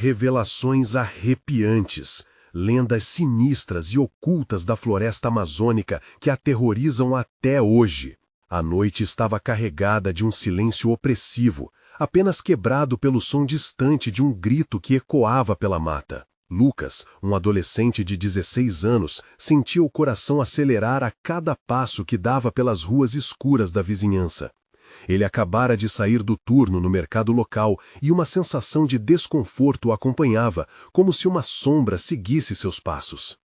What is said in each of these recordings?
Revelações arrepiantes, lendas sinistras e ocultas da floresta amazônica que aterrorizam até hoje. A noite estava carregada de um silêncio opressivo, apenas quebrado pelo som distante de um grito que ecoava pela mata. Lucas, um adolescente de 16 anos, sentia o coração acelerar a cada passo que dava pelas ruas escuras da vizinhança. Ele acabara de sair do turno no mercado local e uma sensação de desconforto o acompanhava, como se uma sombra seguisse seus passos.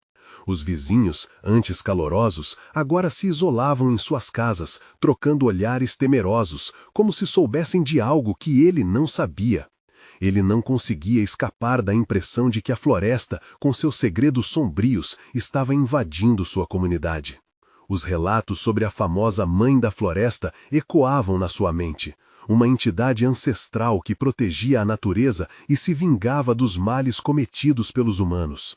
Os vizinhos, antes calorosos, agora se isolavam em suas casas, trocando olhares temerosos, como se soubessem de algo que ele não sabia. Ele não conseguia escapar da impressão de que a floresta, com seus segredos sombrios, estava invadindo sua comunidade. Os relatos sobre a famosa Mãe da Floresta ecoavam na sua mente, uma entidade ancestral que protegia a natureza e se vingava dos males cometidos pelos humanos.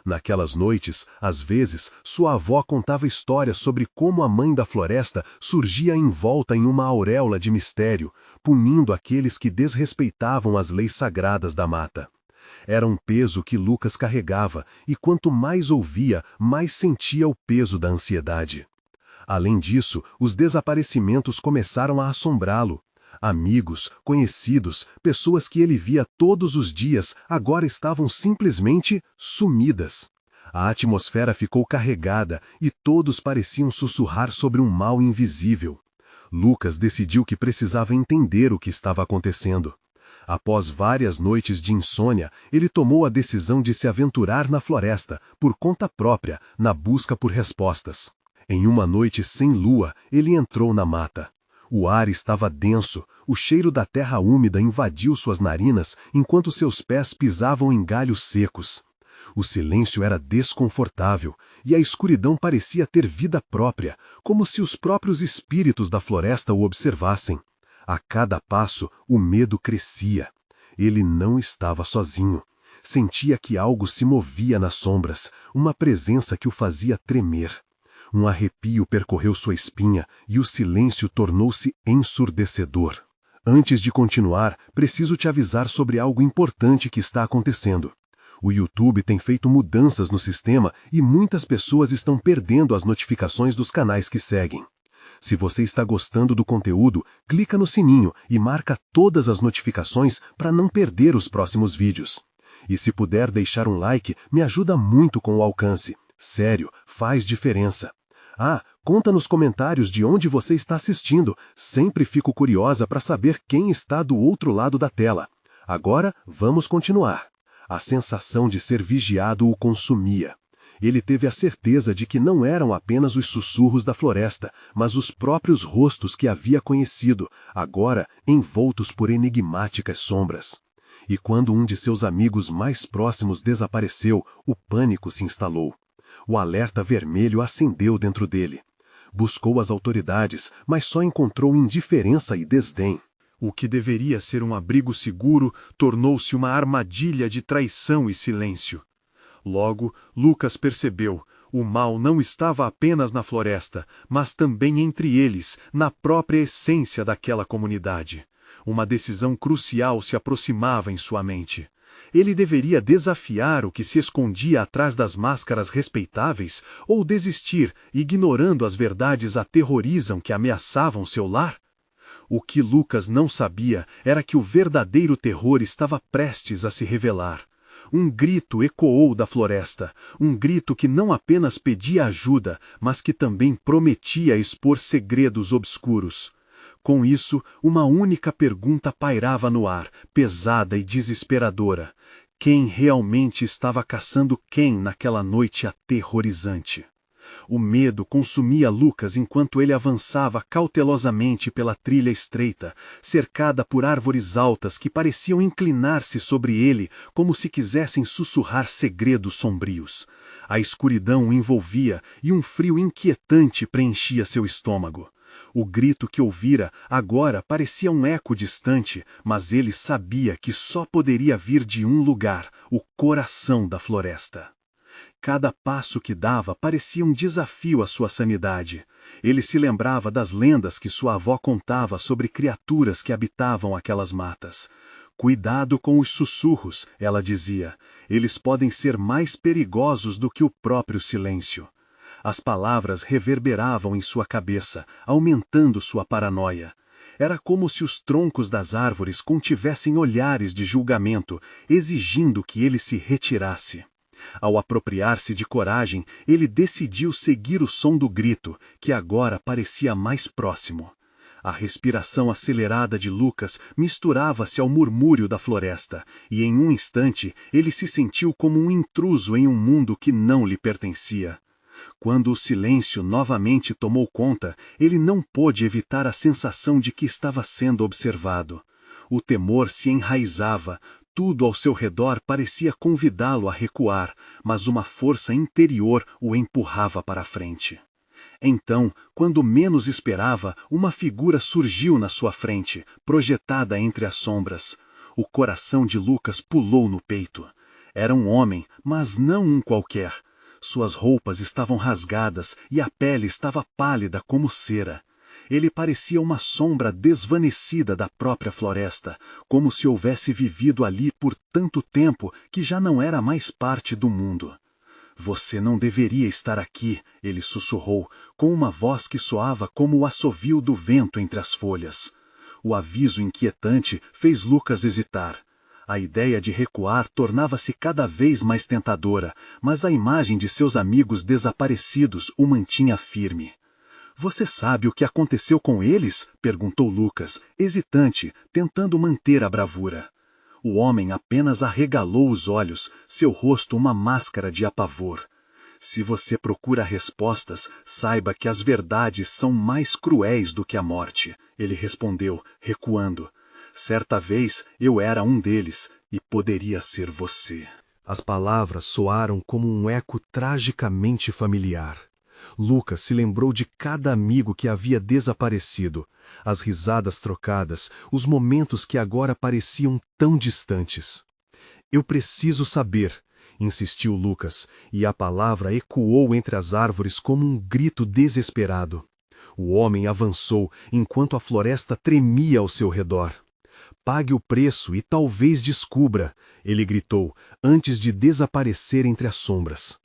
Naquelas noites, às vezes, sua avó contava histórias sobre como a Mãe da Floresta surgia envolta em uma auréola de mistério, punindo aqueles que desrespeitavam as leis sagradas da mata. Era um peso que Lucas carregava, e quanto mais ouvia, mais sentia o peso da ansiedade. Além disso, os desaparecimentos começaram a assombrá-lo. Amigos, conhecidos, pessoas que ele via todos os dias, agora estavam simplesmente sumidas. A atmosfera ficou carregada e todos pareciam sussurrar sobre um mal invisível. Lucas decidiu que precisava entender o que estava acontecendo. Após várias noites de insônia, ele tomou a decisão de se aventurar na floresta, por conta própria, na busca por respostas. Em uma noite sem lua, ele entrou na mata. O ar estava denso, o cheiro da terra úmida invadiu suas narinas enquanto seus pés pisavam em galhos secos. O silêncio era desconfortável e a escuridão parecia ter vida própria, como se os próprios espíritos da floresta o observassem. A cada passo, o medo crescia. Ele não estava sozinho. Sentia que algo se movia nas sombras, uma presença que o fazia tremer. Um arrepio percorreu sua espinha e o silêncio tornou-se ensurdecedor. Antes de continuar, preciso te avisar sobre algo importante que está acontecendo. O YouTube tem feito mudanças no sistema e muitas pessoas estão perdendo as notificações dos canais que seguem. Se você está gostando do conteúdo, clica no sininho e marca todas as notificações para não perder os próximos vídeos. E se puder deixar um like, me ajuda muito com o alcance. Sério, faz diferença. Conta nos comentários de onde você está assistindo. Sempre fico curiosa para saber quem está do outro lado da tela. Agora, vamos continuar. A sensação de ser vigiado o consumia. Ele teve a certeza de que não eram apenas os sussurros da floresta, mas os próprios rostos que havia conhecido, agora envoltos por enigmáticas sombras. E quando um de seus amigos mais próximos desapareceu, o pânico se instalou. O alerta vermelho acendeu dentro dele. Buscou as autoridades, mas só encontrou indiferença e desdém. O que deveria ser um abrigo seguro tornou-se uma armadilha de traição e silêncio. Logo, Lucas percebeu, o mal não estava apenas na floresta, mas também entre eles, na própria essência daquela comunidade. Uma decisão crucial se aproximava em sua mente. Ele deveria desafiar o que se escondia atrás das máscaras respeitáveis ou desistir, ignorando as verdades aterrorizam que ameaçavam seu lar? O que Lucas não sabia era que o verdadeiro terror estava prestes a se revelar. Um grito ecoou da floresta, um grito que não apenas pedia ajuda, mas que também prometia expor segredos obscuros. Com isso, uma única pergunta pairava no ar, pesada e desesperadora. Quem realmente estava caçando quem naquela noite aterrorizante? O medo consumia Lucas enquanto ele avançava cautelosamente pela trilha estreita, cercada por árvores altas que pareciam inclinar-se sobre ele como se quisessem sussurrar segredos sombrios. A escuridão o envolvia e um frio inquietante preenchia seu estômago. O grito que ouvira agora parecia um eco distante, mas ele sabia que só poderia vir de um lugar, o coração da floresta. Cada passo que dava parecia um desafio à sua sanidade. Ele se lembrava das lendas que sua avó contava sobre criaturas que habitavam aquelas matas. Cuidado com os sussurros, ela dizia. Eles podem ser mais perigosos do que o próprio silêncio. As palavras reverberavam em sua cabeça, aumentando sua paranoia. Era como se os troncos das árvores contivessem olhares de julgamento, exigindo que ele se retirasse. Ao apropriar-se de coragem, ele decidiu seguir o som do grito, que agora parecia mais próximo. A respiração acelerada de Lucas misturava-se ao murmúrio da floresta, e em um instante ele se sentiu como um intruso em um mundo que não lhe pertencia. Quando o silêncio novamente tomou conta, ele não pôde evitar a sensação de que estava sendo observado. O temor se enraizava, tudo ao seu redor parecia convidá-lo a recuar, mas uma força interior o empurrava para a frente. Então, quando menos esperava, uma figura surgiu na sua frente, projetada entre as sombras. O coração de Lucas pulou no peito. Era um homem, mas não um qualquer. Suas roupas estavam rasgadas e a pele estava pálida como cera. Ele parecia uma sombra desvanecida da própria floresta, como se houvesse vivido ali por tanto tempo que já não era mais parte do mundo. Você não deveria estar aqui, ele sussurrou, com uma voz que soava como o assovio do vento entre as folhas. O aviso inquietante fez Lucas hesitar. A ideia de recuar tornava-se cada vez mais tentadora, mas a imagem de seus amigos desaparecidos o mantinha firme. Você sabe o que aconteceu com eles? Perguntou Lucas, hesitante, tentando manter a bravura. O homem apenas arregalou os olhos, seu rosto uma máscara de apavor. Se você procura respostas, saiba que as verdades são mais cruéis do que a morte, ele respondeu, recuando. Certa vez eu era um deles, e poderia ser você. As palavras soaram como um eco tragicamente familiar. Lucas se lembrou de cada amigo que havia desaparecido, as risadas trocadas, os momentos que agora pareciam tão distantes. Eu preciso saber, insistiu Lucas, e a palavra ecoou entre as árvores como um grito desesperado. O homem avançou enquanto a floresta tremia ao seu redor. Pague o preço e talvez descubra, ele gritou, antes de desaparecer entre as sombras.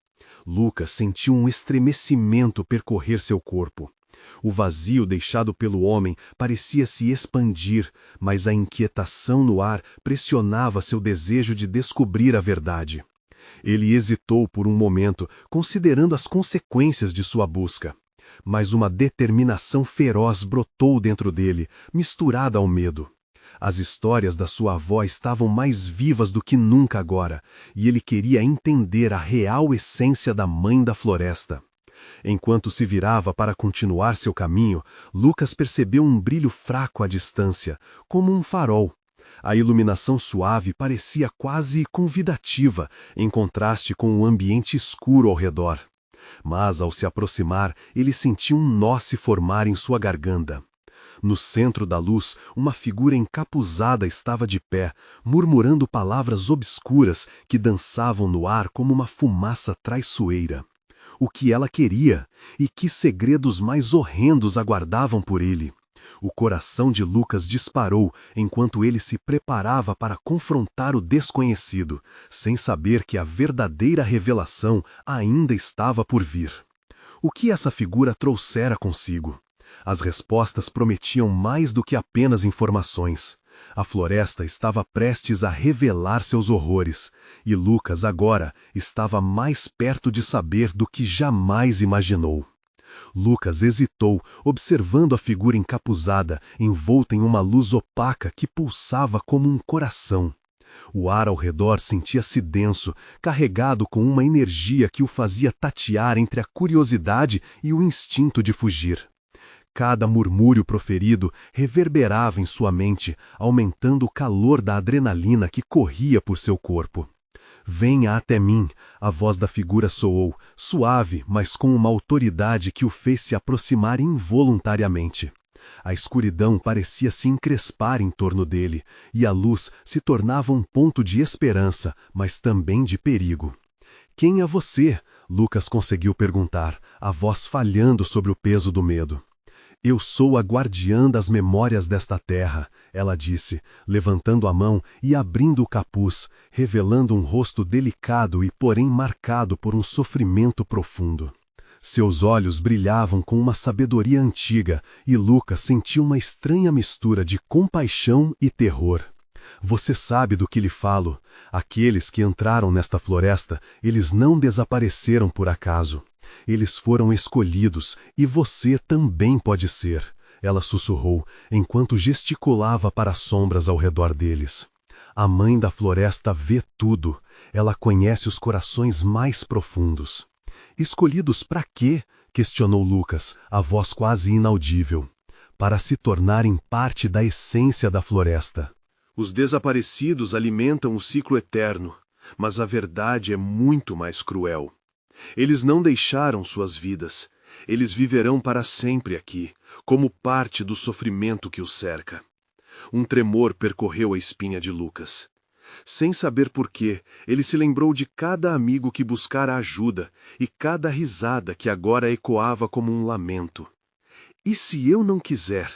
Lucas sentiu um estremecimento percorrer seu corpo. O vazio deixado pelo homem parecia se expandir, mas a inquietação no ar pressionava seu desejo de descobrir a verdade. Ele hesitou por um momento, considerando as consequências de sua busca. Mas uma determinação feroz brotou dentro dele, misturada ao medo. As histórias da sua avó estavam mais vivas do que nunca agora, e ele queria entender a real essência da Mãe da Floresta. Enquanto se virava para continuar seu caminho, Lucas percebeu um brilho fraco à distância, como um farol. A iluminação suave parecia quase convidativa, em contraste com o ambiente escuro ao redor. Mas, ao se aproximar, ele sentiu um nó se formar em sua garganta. No centro da luz, uma figura encapuzada estava de pé, murmurando palavras obscuras que dançavam no ar como uma fumaça traiçoeira. O que ela queria? E que segredos mais horrendos aguardavam por ele? O coração de Lucas disparou enquanto ele se preparava para confrontar o desconhecido, sem saber que a verdadeira revelação ainda estava por vir. O que essa figura trouxera consigo? As respostas prometiam mais do que apenas informações. A floresta estava prestes a revelar seus horrores, e Lucas agora estava mais perto de saber do que jamais imaginou. Lucas hesitou, observando a figura encapuzada, envolta em uma luz opaca que pulsava como um coração. O ar ao redor sentia-se denso, carregado com uma energia que o fazia tatear entre a curiosidade e o instinto de fugir. Cada murmúrio proferido reverberava em sua mente, aumentando o calor da adrenalina que corria por seu corpo. Venha até mim, a voz da figura soou, suave, mas com uma autoridade que o fez se aproximar involuntariamente. A escuridão parecia se encrespar em torno dele, e a luz se tornava um ponto de esperança, mas também de perigo. Quem é você? Lucas conseguiu perguntar, a voz falhando sobre o peso do medo. Eu sou a guardiã das memórias desta terra, ela disse, levantando a mão e abrindo o capuz, revelando um rosto delicado e porém marcado por um sofrimento profundo. Seus olhos brilhavam com uma sabedoria antiga e Lucas sentiu uma estranha mistura de compaixão e terror. Você sabe do que lhe falo. Aqueles que entraram nesta floresta, eles não desapareceram por acaso. Eles foram escolhidos e você também pode ser, ela sussurrou, enquanto gesticulava para as sombras ao redor deles. A mãe da floresta vê tudo. Ela conhece os corações mais profundos. Escolhidos para quê? Questionou Lucas, a voz quase inaudível. Para se tornarem parte da essência da floresta. Os desaparecidos alimentam o ciclo eterno, mas a verdade é muito mais cruel. Eles não deixaram suas vidas. Eles viverão para sempre aqui, como parte do sofrimento que os cerca. Um tremor percorreu a espinha de Lucas. Sem saber porquê, ele se lembrou de cada amigo que buscara ajuda e cada risada que agora ecoava como um lamento. E se eu não quiser?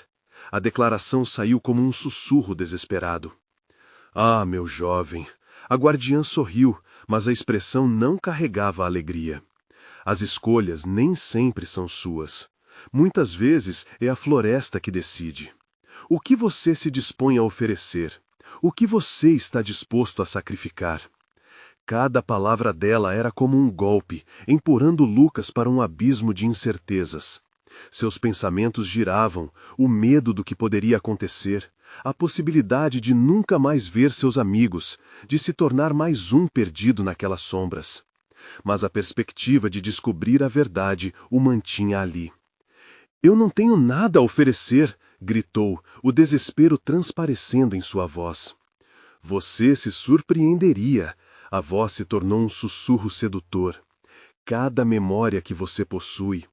A declaração saiu como um sussurro desesperado. Ah, meu jovem! A guardiã sorriu, mas a expressão não carregava alegria. As escolhas nem sempre são suas. Muitas vezes é a floresta que decide. O que você se dispõe a oferecer? O que você está disposto a sacrificar? Cada palavra dela era como um golpe, empurrando Lucas para um abismo de incertezas. Seus pensamentos giravam, o medo do que poderia acontecer, a possibilidade de nunca mais ver seus amigos, de se tornar mais um perdido naquelas sombras. Mas a perspectiva de descobrir a verdade o mantinha ali. Eu não tenho nada a oferecer, gritou, o desespero transparecendo em sua voz. Você se surpreenderia. A voz se tornou um sussurro sedutor. Cada memória que você possui,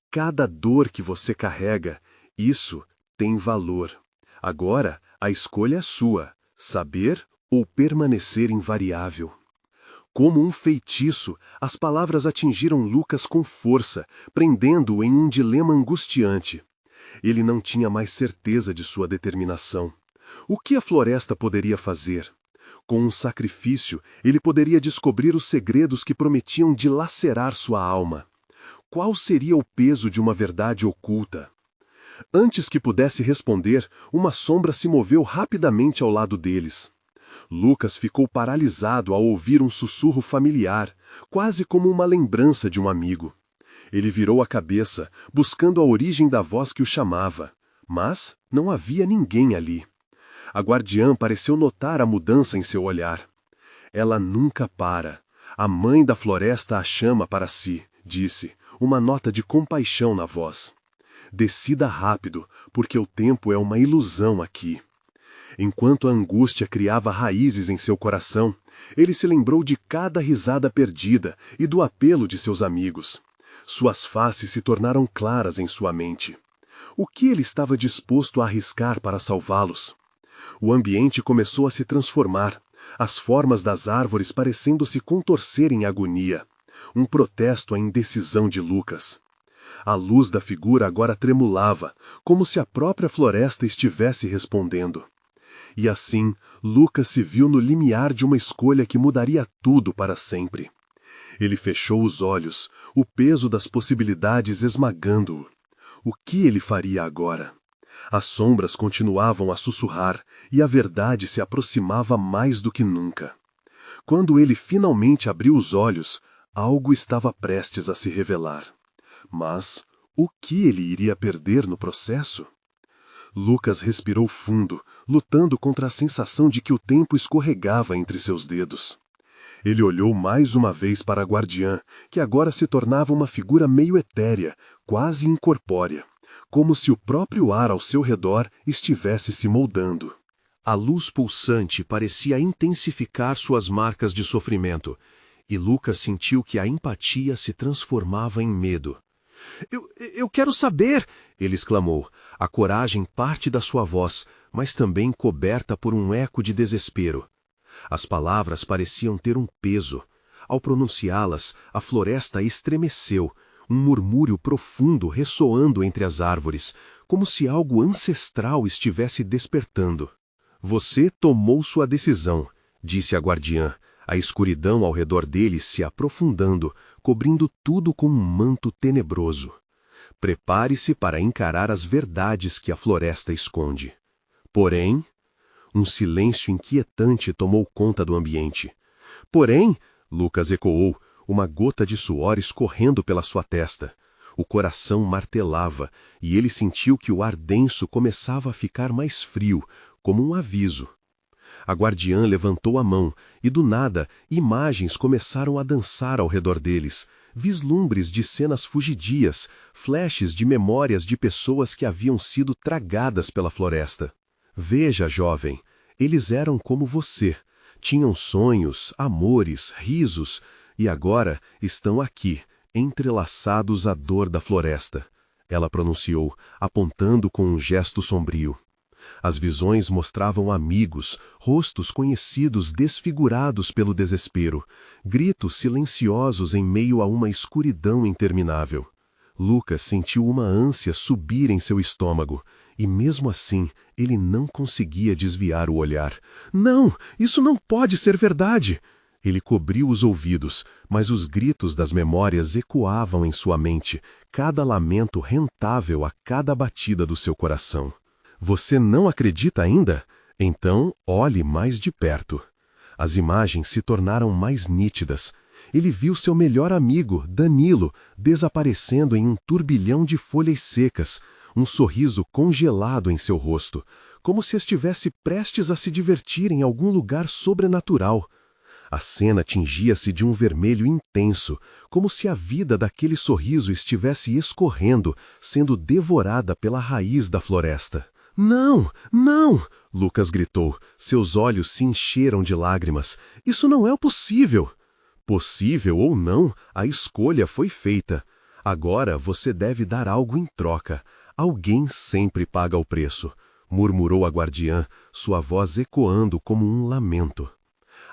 cada dor que você carrega, isso tem valor. Agora, a escolha é sua, saber ou permanecer invariável. Como um feitiço, as palavras atingiram Lucas com força, prendendo-o em um dilema angustiante. Ele não tinha mais certeza de sua determinação. O que a floresta poderia fazer? Com um sacrifício, ele poderia descobrir os segredos que prometiam dilacerar sua alma. Qual seria o peso de uma verdade oculta? Antes que pudesse responder, uma sombra se moveu rapidamente ao lado deles. Lucas ficou paralisado ao ouvir um sussurro familiar, quase como uma lembrança de um amigo. Ele virou a cabeça, buscando a origem da voz que o chamava, mas não havia ninguém ali. A guardiã pareceu notar a mudança em seu olhar. Ela nunca para. A mãe da floresta a chama para si, disse, uma nota de compaixão na voz. Decida rápido, porque o tempo é uma ilusão aqui. Enquanto a angústia criava raízes em seu coração, ele se lembrou de cada risada perdida e do apelo de seus amigos. Suas faces se tornaram claras em sua mente. O que ele estava disposto a arriscar para salvá-los? O ambiente começou a se transformar, as formas das árvores parecendo se contorcer em agonia. Um protesto à indecisão de Lucas. A luz da figura agora tremulava, como se a própria floresta estivesse respondendo. E assim, Lucas se viu no limiar de uma escolha que mudaria tudo para sempre. Ele fechou os olhos, o peso das possibilidades esmagando-o. O que ele faria agora? As sombras continuavam a sussurrar e a verdade se aproximava mais do que nunca. Quando ele finalmente abriu os olhos, algo estava prestes a se revelar. Mas o que ele iria perder no processo? Lucas respirou fundo, lutando contra a sensação de que o tempo escorregava entre seus dedos. Ele olhou mais uma vez para a guardiã, que agora se tornava uma figura meio etérea, quase incorpórea, como se o próprio ar ao seu redor estivesse se moldando. A luz pulsante parecia intensificar suas marcas de sofrimento, e Lucas sentiu que a empatia se transformava em medo. Eu quero saber! Ele exclamou. A coragem parte da sua voz, mas também coberta por um eco de desespero. As palavras pareciam ter um peso. Ao pronunciá-las, a floresta estremeceu, um murmúrio profundo ressoando entre as árvores, como se algo ancestral estivesse despertando. Você tomou sua decisão, disse a guardiã, a escuridão ao redor deles se aprofundando, cobrindo tudo com um manto tenebroso. Prepare-se para encarar as verdades que a floresta esconde. Porém, um silêncio inquietante tomou conta do ambiente. Porém, Lucas ecoou, uma gota de suor escorrendo pela sua testa. O coração martelava, e ele sentiu que o ar denso começava a ficar mais frio, como um aviso. A guardiã levantou a mão, e do nada, imagens começaram a dançar ao redor deles, vislumbres de cenas fugidias, flashes de memórias de pessoas que haviam sido tragadas pela floresta. Veja, jovem, eles eram como você, tinham sonhos, amores, risos, e agora estão aqui, entrelaçados à dor da floresta. Ela pronunciou, apontando com um gesto sombrio. As visões mostravam amigos, rostos conhecidos desfigurados pelo desespero, gritos silenciosos em meio a uma escuridão interminável. Lucas sentiu uma ânsia subir em seu estômago, e mesmo assim ele não conseguia desviar o olhar. Não, isso não pode ser verdade! Ele cobriu os ouvidos, mas os gritos das memórias ecoavam em sua mente, cada lamento rentável a cada batida do seu coração. Você não acredita ainda? Então, olhe mais de perto. As imagens se tornaram mais nítidas. Ele viu seu melhor amigo, Danilo, desaparecendo em um turbilhão de folhas secas, um sorriso congelado em seu rosto, como se estivesse prestes a se divertir em algum lugar sobrenatural. A cena tingia-se de um vermelho intenso, como se a vida daquele sorriso estivesse escorrendo, sendo devorada pela raiz da floresta. Não, não! Lucas gritou. Seus olhos se encheram de lágrimas. Isso não é possível! Possível ou não, a escolha foi feita. Agora você deve dar algo em troca. Alguém sempre paga o preço, murmurou a guardiã, sua voz ecoando como um lamento.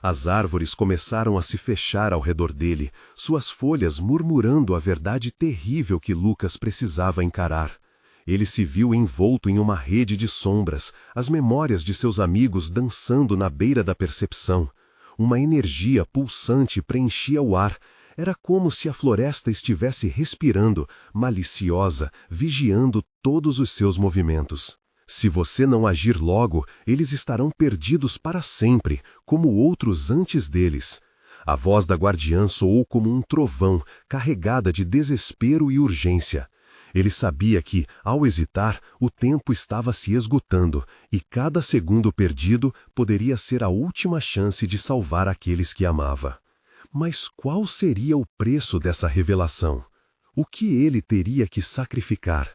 As árvores começaram a se fechar ao redor dele, suas folhas murmurando a verdade terrível que Lucas precisava encarar. Ele se viu envolto em uma rede de sombras, as memórias de seus amigos dançando na beira da percepção. Uma energia pulsante preenchia o ar. Era como se a floresta estivesse respirando, maliciosa, vigiando todos os seus movimentos. Se você não agir logo, eles estarão perdidos para sempre, como outros antes deles. A voz da guardiã soou como um trovão, carregada de desespero e urgência. Ele sabia que, ao hesitar, o tempo estava se esgotando, e cada segundo perdido poderia ser a última chance de salvar aqueles que amava. Mas qual seria o preço dessa revelação? O que ele teria que sacrificar?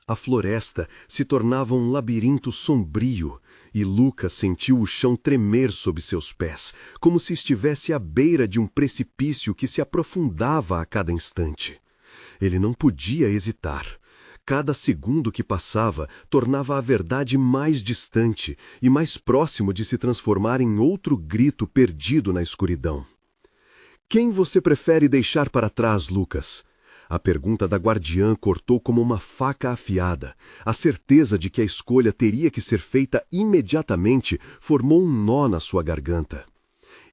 A floresta se tornava um labirinto sombrio, e Lucas sentiu o chão tremer sob seus pés, como se estivesse à beira de um precipício que se aprofundava a cada instante. Ele não podia hesitar. Cada segundo que passava tornava a verdade mais distante e mais próximo de se transformar em outro grito perdido na escuridão. Quem você prefere deixar para trás, Lucas? A pergunta da guardiã cortou como uma faca afiada. A certeza de que a escolha teria que ser feita imediatamente formou um nó na sua garganta.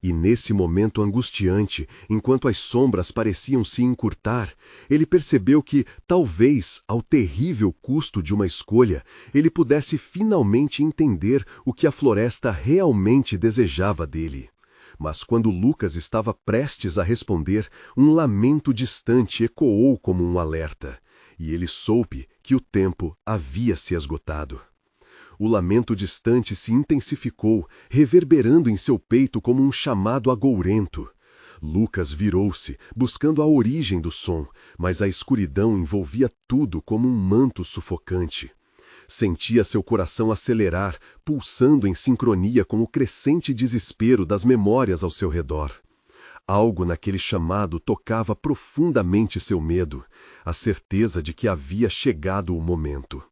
E nesse momento angustiante, enquanto as sombras pareciam se encurtar, ele percebeu que, talvez, ao terrível custo de uma escolha, ele pudesse finalmente entender o que a floresta realmente desejava dele. Mas quando Lucas estava prestes a responder, um lamento distante ecoou como um alerta, e ele soube que o tempo havia se esgotado. O lamento distante se intensificou, reverberando em seu peito como um chamado agourento. Lucas virou-se, buscando a origem do som, mas a escuridão envolvia tudo como um manto sufocante. Sentia seu coração acelerar, pulsando em sincronia com o crescente desespero das memórias ao seu redor. Algo naquele chamado tocava profundamente seu medo, a certeza de que havia chegado o momento.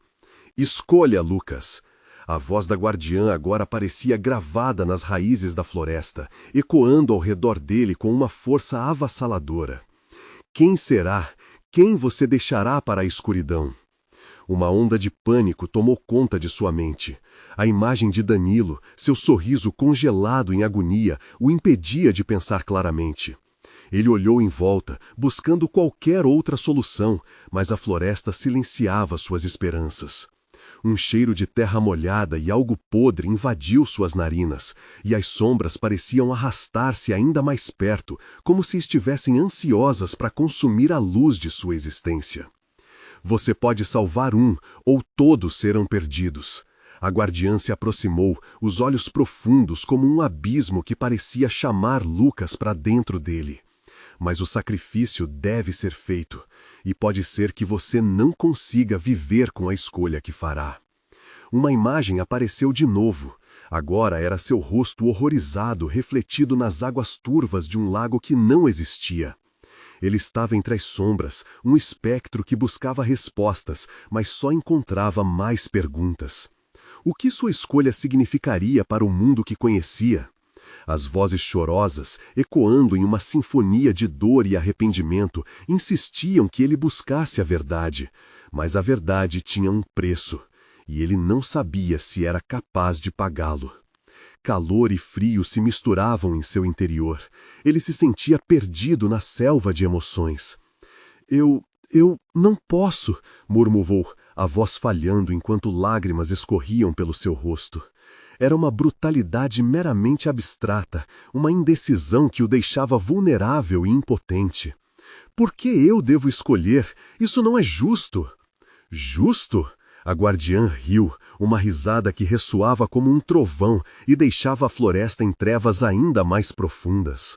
Escolha, Lucas! A voz da guardiã agora parecia gravada nas raízes da floresta, ecoando ao redor dele com uma força avassaladora. Quem será? Quem você deixará para a escuridão? Uma onda de pânico tomou conta de sua mente. A imagem de Danilo, seu sorriso congelado em agonia, o impedia de pensar claramente. Ele olhou em volta, buscando qualquer outra solução, mas a floresta silenciava suas esperanças. Um cheiro de terra molhada e algo podre invadiu suas narinas, e as sombras pareciam arrastar-se ainda mais perto, como se estivessem ansiosas para consumir a luz de sua existência. Você pode salvar um, ou todos serão perdidos. A guardiã se aproximou, os olhos profundos como um abismo que parecia chamar Lucas para dentro dele. Mas o sacrifício deve ser feito, e pode ser que você não consiga viver com a escolha que fará. Uma imagem apareceu de novo. Agora era seu rosto horrorizado refletido nas águas turvas de um lago que não existia. Ele estava entre as sombras, um espectro que buscava respostas, mas só encontrava mais perguntas. O que sua escolha significaria para o mundo que conhecia? As vozes chorosas, ecoando em uma sinfonia de dor e arrependimento, insistiam que ele buscasse a verdade. Mas a verdade tinha um preço, e ele não sabia se era capaz de pagá-lo. Calor e frio se misturavam em seu interior. Ele se sentia perdido na selva de emoções. Eu não posso, murmurou, a voz falhando enquanto lágrimas escorriam pelo seu rosto. Era uma brutalidade meramente abstrata, uma indecisão que o deixava vulnerável e impotente. Por que eu devo escolher? Isso não é justo. Justo? A guardiã riu, uma risada que ressoava como um trovão e deixava a floresta em trevas ainda mais profundas.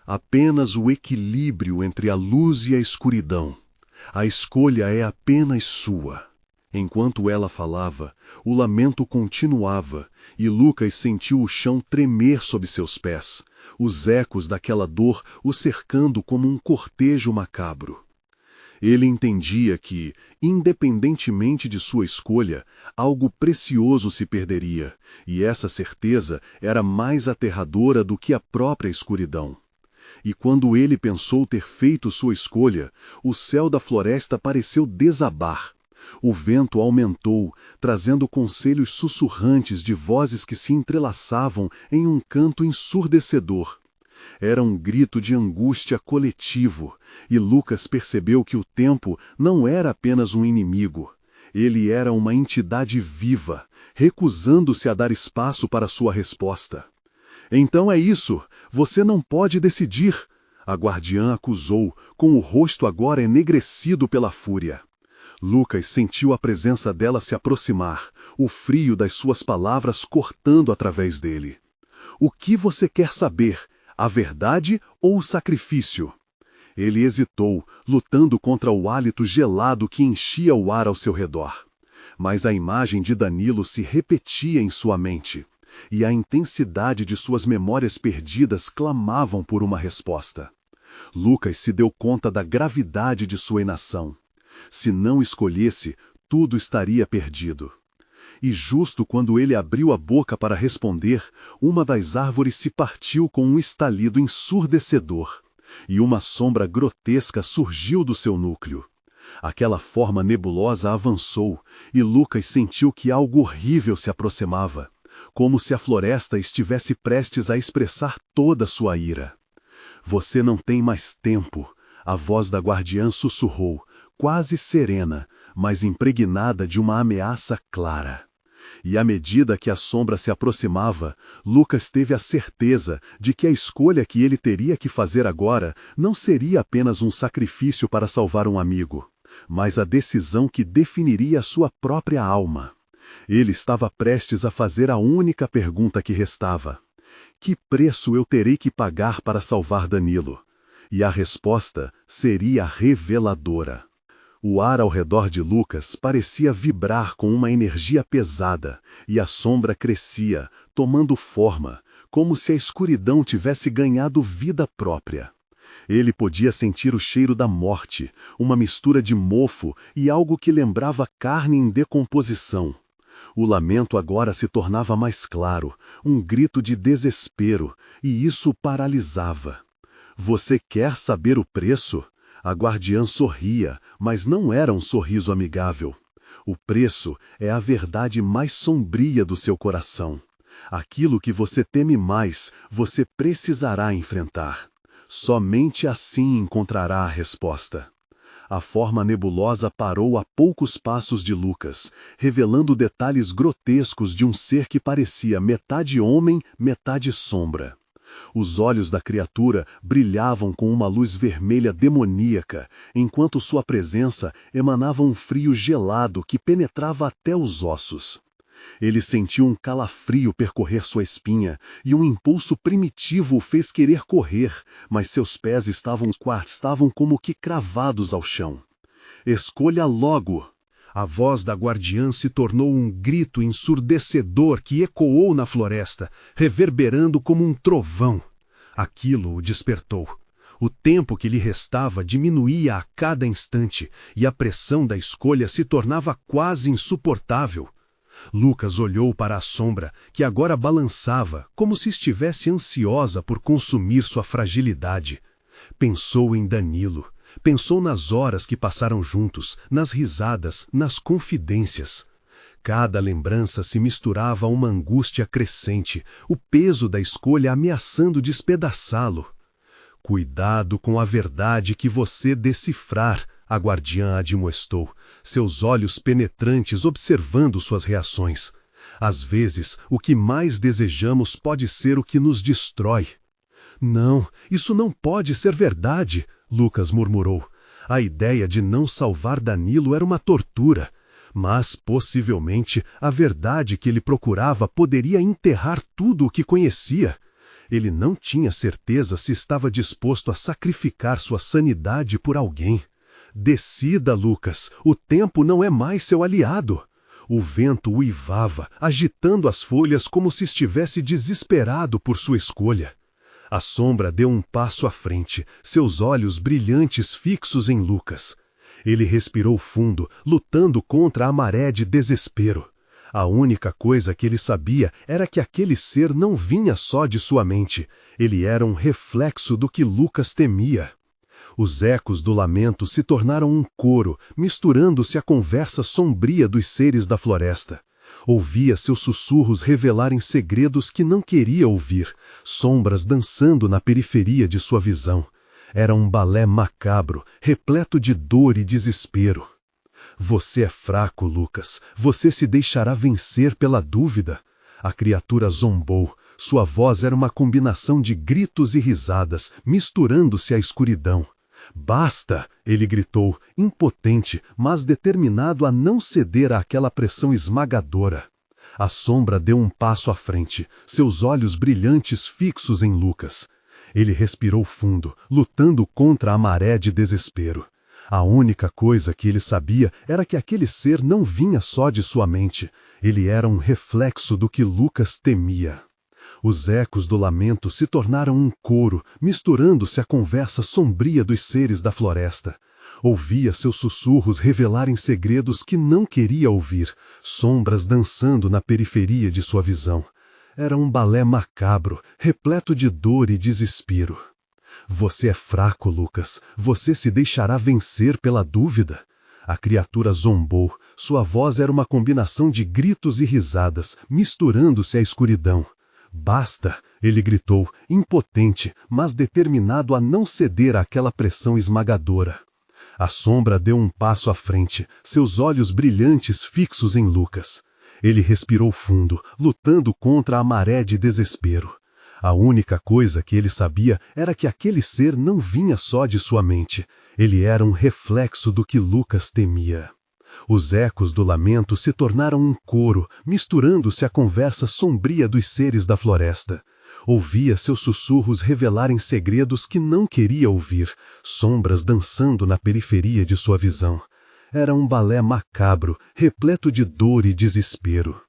Apenas o equilíbrio entre a luz e a escuridão. A escolha é apenas sua. Enquanto ela falava, o lamento continuava, e Lucas sentiu o chão tremer sob seus pés, os ecos daquela dor o cercando como um cortejo macabro. Ele entendia que, independentemente de sua escolha, algo precioso se perderia, e essa certeza era mais aterradora do que a própria escuridão. E quando ele pensou ter feito sua escolha, o céu da floresta pareceu desabar. O vento aumentou, trazendo conselhos sussurrantes de vozes que se entrelaçavam em um canto ensurdecedor. Era um grito de angústia coletivo, e Lucas percebeu que o tempo não era apenas um inimigo. Ele era uma entidade viva, recusando-se a dar espaço para sua resposta. Então é isso, você não pode decidir, a guardiã acusou, com o rosto agora enegrecido pela fúria. Lucas sentiu a presença dela se aproximar, o frio das suas palavras cortando através dele. O que você quer saber? A verdade ou o sacrifício? Ele hesitou, lutando contra o hálito gelado que enchia o ar ao seu redor. Mas a imagem de Danilo se repetia em sua mente, e a intensidade de suas memórias perdidas clamavam por uma resposta. Lucas se deu conta da gravidade de sua inação. Se não escolhesse, tudo estaria perdido. E justo quando ele abriu a boca para responder, uma das árvores se partiu com um estalido ensurdecedor, e uma sombra grotesca surgiu do seu núcleo. Aquela forma nebulosa avançou, e Lucas sentiu que algo horrível se aproximava, como se a floresta estivesse prestes a expressar toda sua ira. Você não tem mais tempo, a voz da guardiã sussurrou, quase serena, mas impregnada de uma ameaça clara. E à medida que a sombra se aproximava, Lucas teve a certeza de que a escolha que ele teria que fazer agora não seria apenas um sacrifício para salvar um amigo, mas a decisão que definiria a sua própria alma. Ele estava prestes a fazer a única pergunta que restava: que preço eu terei que pagar para salvar Danilo? E a resposta seria reveladora. O ar ao redor de Lucas parecia vibrar com uma energia pesada, e a sombra crescia, tomando forma, como se a escuridão tivesse ganhado vida própria. Ele podia sentir o cheiro da morte, uma mistura de mofo e algo que lembrava carne em decomposição. O lamento agora se tornava mais claro, um grito de desespero, e isso o paralisava. Você quer saber o preço? A guardiã sorria, mas não era um sorriso amigável. O preço é a verdade mais sombria do seu coração. Aquilo que você teme mais, você precisará enfrentar. Somente assim encontrará a resposta. A forma nebulosa parou a poucos passos de Lucas, revelando detalhes grotescos de um ser que parecia metade homem, metade sombra. Os olhos da criatura brilhavam com uma luz vermelha demoníaca, enquanto sua presença emanava um frio gelado que penetrava até os ossos. Ele sentiu um calafrio percorrer sua espinha, e um impulso primitivo o fez querer correr, mas seus pés estavam como que cravados ao chão. Escolha logo! A voz da guardiã se tornou um grito ensurdecedor que ecoou na floresta, reverberando como um trovão. Aquilo o despertou. O tempo que lhe restava diminuía a cada instante, e a pressão da escolha se tornava quase insuportável. Lucas olhou para a sombra, que agora balançava, como se estivesse ansiosa por consumir sua fragilidade. Pensou em Danilo. Pensou nas horas que passaram juntos, nas risadas, nas confidências. Cada lembrança se misturava a uma angústia crescente, o peso da escolha ameaçando despedaçá-lo. Cuidado com a verdade que você decifrar, a guardiã admoestou, seus olhos penetrantes observando suas reações. Às vezes, o que mais desejamos pode ser o que nos destrói. Não, isso não pode ser verdade, Lucas murmurou. A ideia de não salvar Danilo era uma tortura, mas, possivelmente, a verdade que ele procurava poderia enterrar tudo o que conhecia. Ele não tinha certeza se estava disposto a sacrificar sua sanidade por alguém. Decida, Lucas, o tempo não é mais seu aliado. O vento uivava, agitando as folhas como se estivesse desesperado por sua escolha. A sombra deu um passo à frente, seus olhos brilhantes fixos em Lucas. Ele respirou fundo, lutando contra a maré de desespero. A única coisa que ele sabia era que aquele ser não vinha só de sua mente. Ele era um reflexo do que Lucas temia. Os ecos do lamento se tornaram um coro, misturando-se à conversa sombria dos seres da floresta. Ouvia seus sussurros revelarem segredos que não queria ouvir, sombras dançando na periferia de sua visão. Era um balé macabro, repleto de dor e desespero. Você é fraco, Lucas. Você se deixará vencer pela dúvida. A criatura zombou. Sua voz era uma combinação de gritos e risadas, misturando-se à escuridão. Basta! Ele gritou, impotente, mas determinado a não ceder àquela pressão esmagadora. A sombra deu um passo à frente, seus olhos brilhantes fixos em Lucas. Ele respirou fundo, lutando contra a maré de desespero. A única coisa que ele sabia era que aquele ser não vinha só de sua mente. Ele era um reflexo do que Lucas temia. Os ecos do lamento se tornaram um coro, misturando-se à conversa sombria dos seres da floresta. Ouvia seus sussurros revelarem segredos que não queria ouvir, sombras dançando na periferia de sua visão. Era um balé macabro, repleto de dor e desespero. Você é fraco, Lucas. Você se deixará vencer pela dúvida. A criatura zombou. Sua voz era uma combinação de gritos e risadas, misturando-se à escuridão. Basta! Ele gritou, impotente, mas determinado a não ceder àquela pressão esmagadora. A sombra deu um passo à frente, seus olhos brilhantes fixos em Lucas. Ele respirou fundo, lutando contra a maré de desespero. A única coisa que ele sabia era que aquele ser não vinha só de sua mente. Ele era um reflexo do que Lucas temia. Os ecos do lamento se tornaram um coro, misturando-se à conversa sombria dos seres da floresta. Ouvia seus sussurros revelarem segredos que não queria ouvir, sombras dançando na periferia de sua visão. Era um balé macabro, repleto de dor e desespero.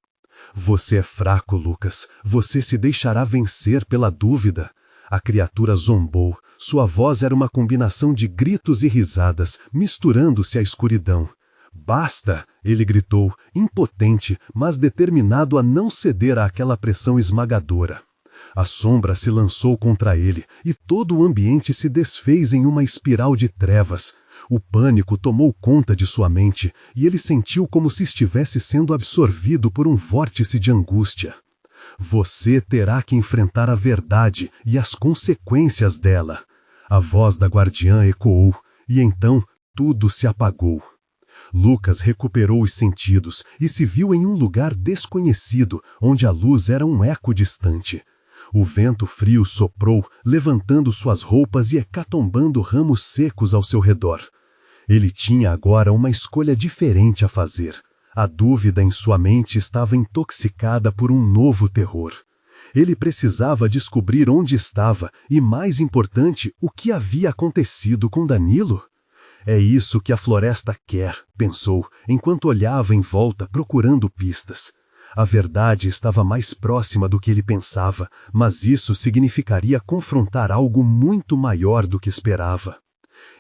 Você é fraco, Lucas. Você se deixará vencer pela dúvida. A criatura zombou. Sua voz era uma combinação de gritos e risadas, misturando-se à escuridão. Basta! Ele gritou, impotente, mas determinado a não ceder àquela pressão esmagadora. A sombra se lançou contra ele, e todo o ambiente se desfez em uma espiral de trevas. O pânico tomou conta de sua mente e ele sentiu como se estivesse sendo absorvido por um vórtice de angústia. Você terá que enfrentar a verdade e as consequências dela. A voz da guardiã ecoou, e então tudo se apagou. Lucas recuperou os sentidos e se viu em um lugar desconhecido, onde a luz era um eco distante. O vento frio soprou, levantando suas roupas e hecatombando ramos secos ao seu redor. Ele tinha agora uma escolha diferente a fazer. A dúvida em sua mente estava intoxicada por um novo terror. Ele precisava descobrir onde estava e, mais importante, o que havia acontecido com Danilo. É isso que a floresta quer, pensou, enquanto olhava em volta procurando pistas. A verdade estava mais próxima do que ele pensava, mas isso significaria confrontar algo muito maior do que esperava.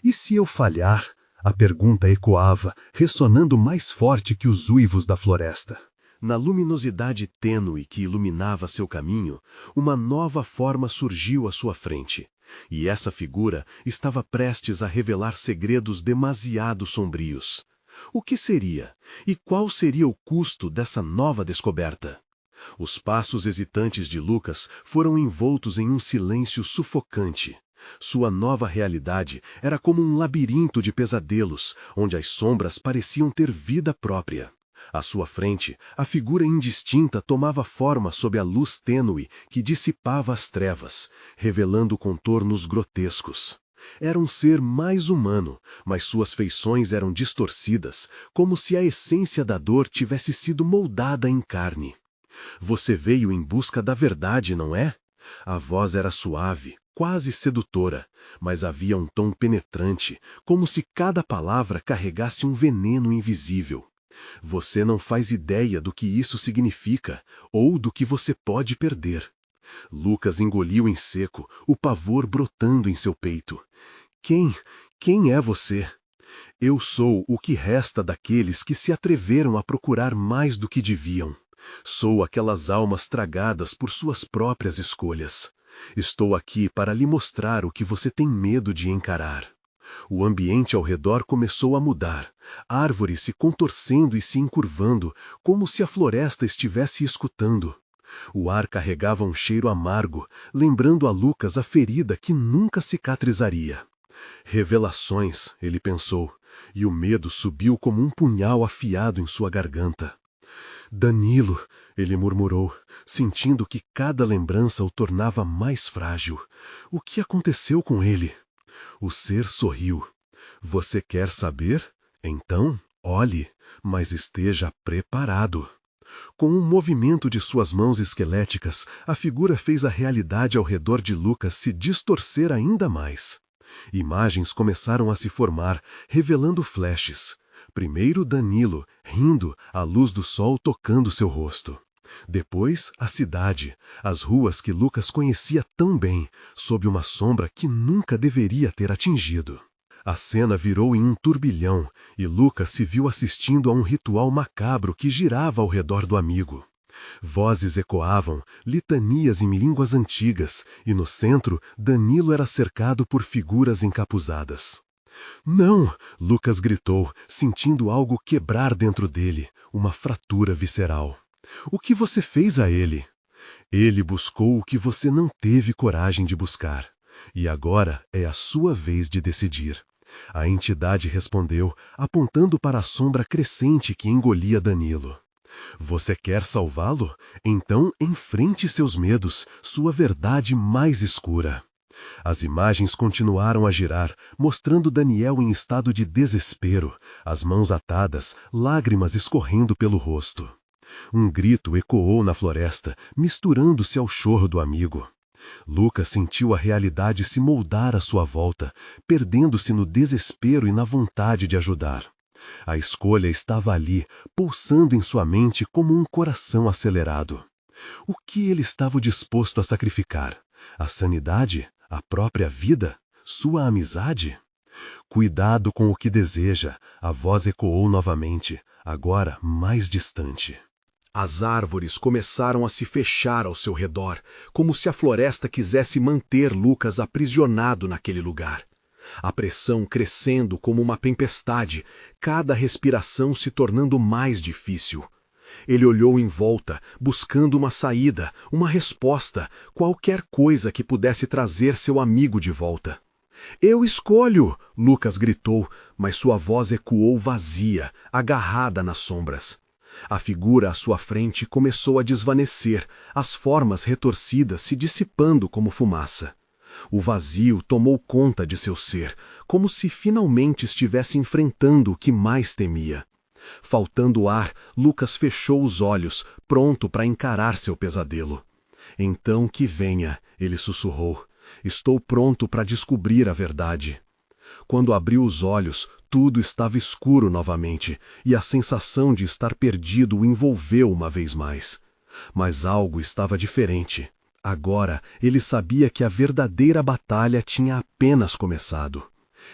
E se eu falhar? A pergunta ecoava, ressonando mais forte que os uivos da floresta. Na luminosidade tênue que iluminava seu caminho, uma nova forma surgiu à sua frente. E essa figura estava prestes a revelar segredos demasiado sombrios. O que seria? E qual seria o custo dessa nova descoberta? Os passos hesitantes de Lucas foram envoltos em um silêncio sufocante. Sua nova realidade era como um labirinto de pesadelos, onde as sombras pareciam ter vida própria. À sua frente, a figura indistinta tomava forma sob a luz tênue que dissipava as trevas, revelando contornos grotescos. Era um ser mais humano, mas suas feições eram distorcidas, como se a essência da dor tivesse sido moldada em carne. Você veio em busca da verdade, não é? A voz era suave, quase sedutora, mas havia um tom penetrante, como se cada palavra carregasse um veneno invisível. Você não faz ideia do que isso significa, ou do que você pode perder. Lucas engoliu em seco, o pavor brotando em seu peito. Quem é você? Eu sou o que resta daqueles que se atreveram a procurar mais do que deviam. Sou aquelas almas tragadas por suas próprias escolhas. Estou aqui para lhe mostrar o que você tem medo de encarar. O ambiente ao redor começou a mudar, árvores se contorcendo e se encurvando, como se a floresta estivesse escutando. O ar carregava um cheiro amargo, lembrando a Lucas a ferida que nunca cicatrizaria. Revelações, ele pensou, e o medo subiu como um punhal afiado em sua garganta. Danilo, ele murmurou, sentindo que cada lembrança o tornava mais frágil. O que aconteceu com ele? O ser sorriu. Você quer saber? Então, olhe, mas esteja preparado. Com um movimento de suas mãos esqueléticas, a figura fez a realidade ao redor de Lucas se distorcer ainda mais. Imagens começaram a se formar, revelando flashes. Primeiro Danilo, rindo, a luz do sol tocando seu rosto. Depois, a cidade, as ruas que Lucas conhecia tão bem, sob uma sombra que nunca deveria ter atingido. A cena virou em um turbilhão, e Lucas se viu assistindo a um ritual macabro que girava ao redor do amigo. Vozes ecoavam, litanias em línguas antigas, e no centro, Danilo era cercado por figuras encapuzadas. Não! Lucas gritou, sentindo algo quebrar dentro dele, uma fratura visceral. O que você fez a ele? Ele buscou o que você não teve coragem de buscar. E agora é a sua vez de decidir. A entidade respondeu, apontando para a sombra crescente que engolia Danilo. Você quer salvá-lo? Então enfrente seus medos, sua verdade mais escura. As imagens continuaram a girar, mostrando Daniel em estado de desespero, as mãos atadas, lágrimas escorrendo pelo rosto. Um grito ecoou na floresta, misturando-se ao choro do amigo. Lucas sentiu a realidade se moldar à sua volta, perdendo-se no desespero e na vontade de ajudar. A escolha estava ali, pulsando em sua mente como um coração acelerado. O que ele estava disposto a sacrificar? A sanidade? A própria vida? Sua amizade? Cuidado com o que deseja, a voz ecoou novamente, agora mais distante. As árvores começaram a se fechar ao seu redor, como se a floresta quisesse manter Lucas aprisionado naquele lugar. A pressão crescendo como uma tempestade, cada respiração se tornando mais difícil. Ele olhou em volta, buscando uma saída, uma resposta, qualquer coisa que pudesse trazer seu amigo de volta. "Eu escolho!" Lucas gritou, mas sua voz ecoou vazia, agarrada nas sombras. A figura à sua frente começou a desvanecer, as formas retorcidas se dissipando como fumaça. O vazio tomou conta de seu ser, como se finalmente estivesse enfrentando o que mais temia. Faltando ar, Lucas fechou os olhos, pronto para encarar seu pesadelo. "Então que venha", ele sussurrou. "Estou pronto para descobrir a verdade." Quando abriu os olhos, tudo estava escuro novamente, e a sensação de estar perdido o envolveu uma vez mais. Mas algo estava diferente. Agora ele sabia que a verdadeira batalha tinha apenas começado.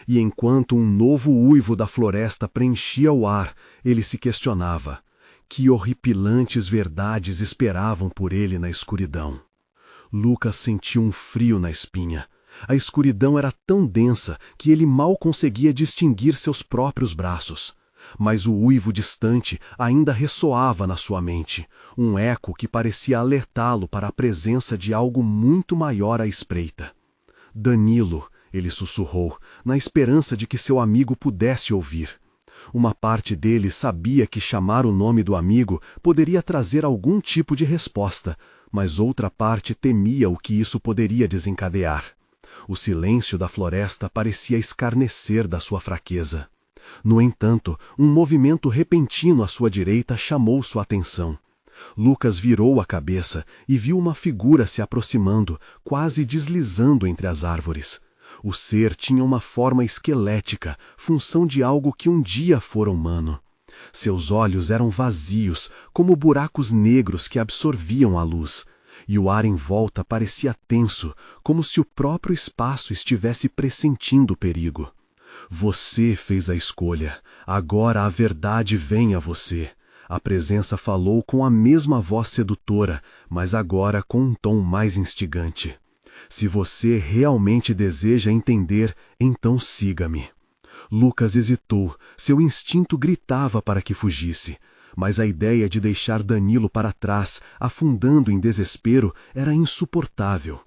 E enquanto um novo uivo da floresta preenchia o ar, ele se questionava: que horripilantes verdades esperavam por ele na escuridão? Lucas sentiu um frio na espinha. A escuridão era tão densa que ele mal conseguia distinguir seus próprios braços. Mas o uivo distante ainda ressoava na sua mente, um eco que parecia alertá-lo para a presença de algo muito maior à espreita. "Danilo", ele sussurrou, na esperança de que seu amigo pudesse ouvir. Uma parte dele sabia que chamar o nome do amigo poderia trazer algum tipo de resposta, mas outra parte temia o que isso poderia desencadear. O silêncio da floresta parecia escarnecer da sua fraqueza. No entanto, um movimento repentino à sua direita chamou sua atenção. Lucas virou a cabeça e viu uma figura se aproximando, quase deslizando entre as árvores. O ser tinha uma forma esquelética, função de algo que um dia fora humano. Seus olhos eram vazios, como buracos negros que absorviam a luz, e o ar em volta parecia tenso, como se o próprio espaço estivesse pressentindo o perigo. "Você fez a escolha. Agora a verdade vem a você." A presença falou com a mesma voz sedutora, mas agora com um tom mais instigante. "Se você realmente deseja entender, então siga-me." Lucas hesitou, seu instinto gritava para que fugisse, mas a ideia de deixar Danilo para trás, afundando em desespero, era insuportável.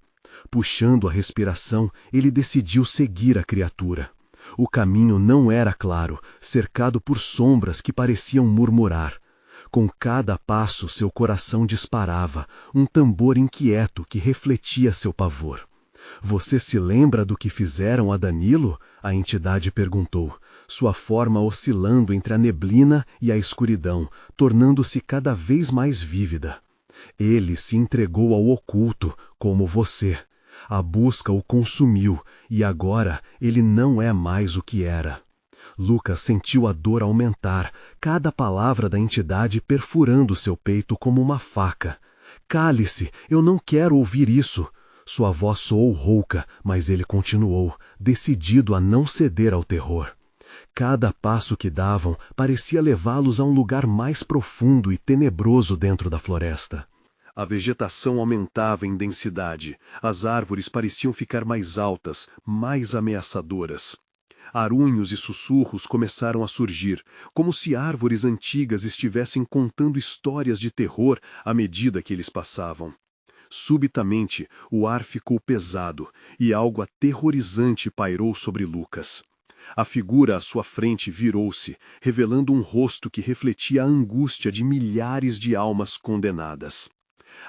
Puxando a respiração, ele decidiu seguir a criatura. O caminho não era claro, cercado por sombras que pareciam murmurar. Com cada passo seu coração disparava, um tambor inquieto que refletia seu pavor. "Você se lembra do que fizeram a Danilo?" a entidade perguntou, sua forma oscilando entre a neblina e a escuridão, tornando-se cada vez mais vívida. "Ele se entregou ao oculto, como você. A busca o consumiu, e agora ele não é mais o que era." Lucas sentiu a dor aumentar, cada palavra da entidade perfurando seu peito como uma faca. "Cale-se, eu não quero ouvir isso." Sua voz soou rouca, mas ele continuou, decidido a não ceder ao terror. Cada passo que davam parecia levá-los a um lugar mais profundo e tenebroso dentro da floresta. A vegetação aumentava em densidade, as árvores pareciam ficar mais altas, mais ameaçadoras. Arunhos e sussurros começaram a surgir, como se árvores antigas estivessem contando histórias de terror à medida que eles passavam. Subitamente, o ar ficou pesado e algo aterrorizante pairou sobre Lucas. A figura à sua frente virou-se, revelando um rosto que refletia a angústia de milhares de almas condenadas.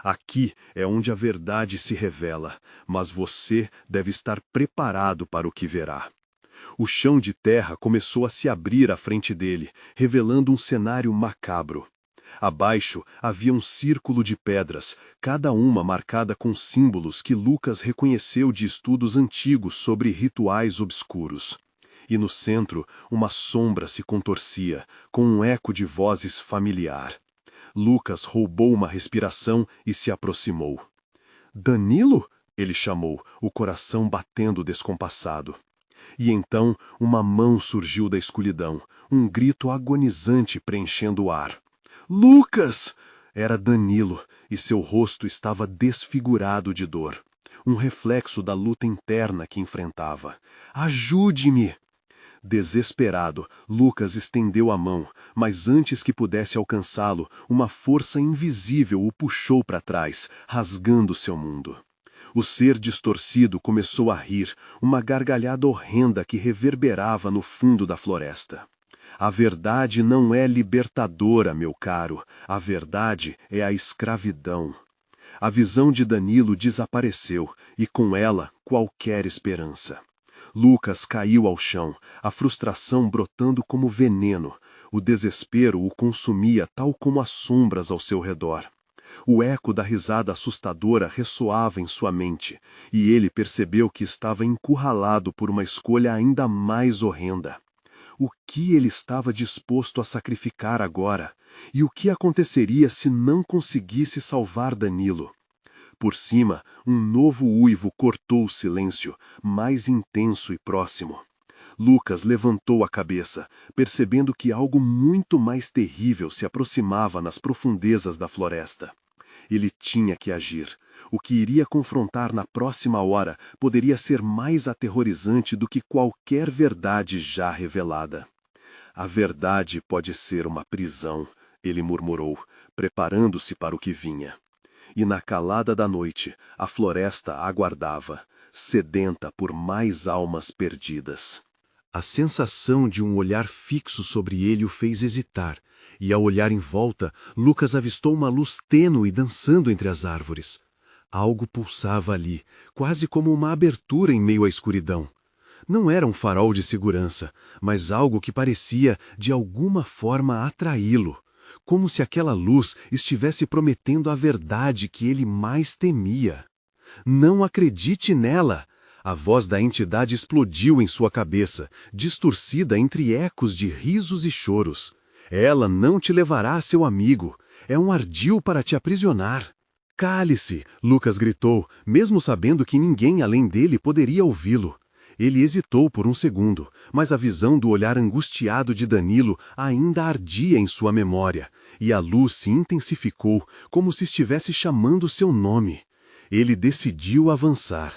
"Aqui é onde a verdade se revela, mas você deve estar preparado para o que verá." O chão de terra começou a se abrir à frente dele, revelando um cenário macabro. Abaixo havia um círculo de pedras, cada uma marcada com símbolos que Lucas reconheceu de estudos antigos sobre rituais obscuros. E no centro, uma sombra se contorcia, com um eco de vozes familiar. Lucas roubou uma respiração e se aproximou. "Danilo?" ele chamou, o coração batendo descompassado. E então uma mão surgiu da escuridão, um grito agonizante preenchendo o ar. "Lucas!" Era Danilo, e seu rosto estava desfigurado de dor. um reflexo da luta interna que enfrentava. Ajude-me! Desesperado, Lucas estendeu a mão, mas antes que pudesse alcançá-lo, uma força invisível o puxou para trás, rasgando seu mundo. O ser distorcido começou a rir, uma gargalhada horrenda que reverberava no fundo da floresta. A verdade não é libertadora, meu caro. A verdade é a escravidão. A visão de Danilo desapareceu, e com ela qualquer esperança. Lucas caiu ao chão, a frustração brotando como veneno. O desespero o consumia tal como as sombras ao seu redor. O eco da risada assustadora ressoava em sua mente, e ele percebeu que estava encurralado por uma escolha ainda mais horrenda. O que ele estava disposto a sacrificar agora? E o que aconteceria se não conseguisse salvar Danilo? Por cima, um novo uivo cortou o silêncio, mais intenso e próximo. Lucas levantou a cabeça, percebendo que algo muito mais terrível se aproximava nas profundezas da floresta. Ele tinha que agir. O que iria confrontar na próxima hora poderia ser mais aterrorizante do que qualquer verdade já revelada. A verdade pode ser uma prisão, ele murmurou, preparando-se para o que vinha. E na calada da noite, a floresta aguardava, sedenta por mais almas perdidas. A sensação de um olhar fixo sobre ele o fez hesitar, e ao olhar em volta, Lucas avistou uma luz tênue dançando entre as árvores. Algo pulsava ali, quase como uma abertura em meio à escuridão. Não era um farol de segurança, mas algo que parecia, de alguma forma, atraí-lo, como se aquela luz estivesse prometendo a verdade que ele mais temia. Não acredite nela! A voz da entidade explodiu em sua cabeça, distorcida entre ecos de risos e choros. Ela não te levará a seu amigo. É um ardil para te aprisionar. Cale-se! Lucas gritou, mesmo sabendo que ninguém além dele poderia ouvi-lo. Ele hesitou por um segundo, mas a visão do olhar angustiado de Danilo ainda ardia em sua memória, e a luz se intensificou, como se estivesse chamando seu nome. Ele decidiu avançar.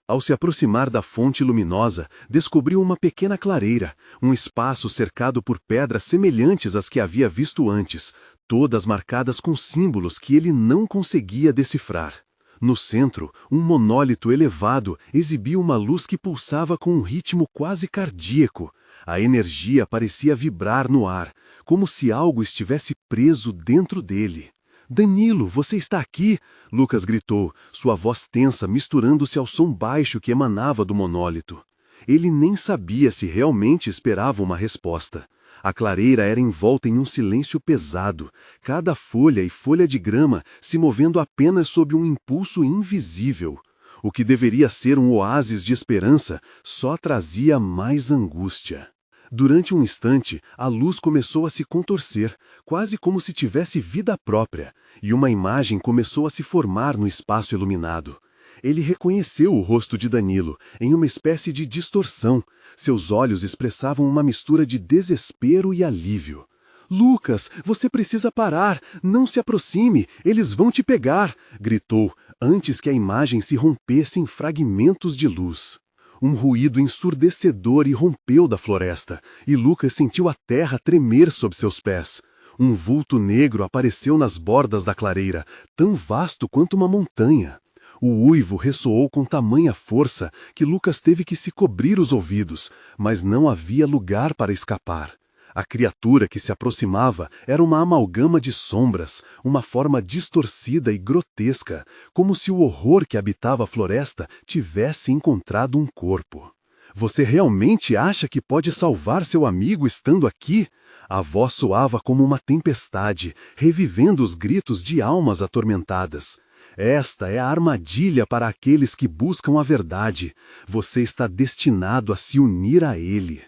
Ao se aproximar da fonte luminosa, descobriu uma pequena clareira, um espaço cercado por pedras semelhantes às que havia visto antes, todas marcadas com símbolos que ele não conseguia decifrar. No centro, um monólito elevado exibia uma luz que pulsava com um ritmo quase cardíaco. A energia parecia vibrar no ar, como se algo estivesse preso dentro dele. Danilo, você está aqui? Lucas gritou, sua voz tensa misturando-se ao som baixo que emanava do monólito. Ele nem sabia se realmente esperava uma resposta. A clareira era envolta em um silêncio pesado, cada folha e folha de grama se movendo apenas sob um impulso invisível. O que deveria ser um oásis de esperança só trazia mais angústia. Durante um instante, a luz começou a se contorcer, quase como se tivesse vida própria, e uma imagem começou a se formar no espaço iluminado. Ele reconheceu o rosto de Danilo, em uma espécie de distorção. Seus olhos expressavam uma mistura de desespero e alívio. Lucas, você precisa parar! Não se aproxime! Eles vão te pegar! Gritou, antes que a imagem se rompesse em fragmentos de luz. Um ruído ensurdecedor irrompeu da floresta, e Lucas sentiu a terra tremer sob seus pés. Um vulto negro apareceu nas bordas da clareira, tão vasto quanto uma montanha. O uivo ressoou com tamanha força que Lucas teve que se cobrir os ouvidos, mas não havia lugar para escapar. A criatura que se aproximava era uma amalgama de sombras, uma forma distorcida e grotesca, como se o horror que habitava a floresta tivesse encontrado um corpo. Você realmente acha que pode salvar seu amigo estando aqui? A voz soava como uma tempestade, revivendo os gritos de almas atormentadas. Esta é a armadilha para aqueles que buscam a verdade. Você está destinado a se unir a ele.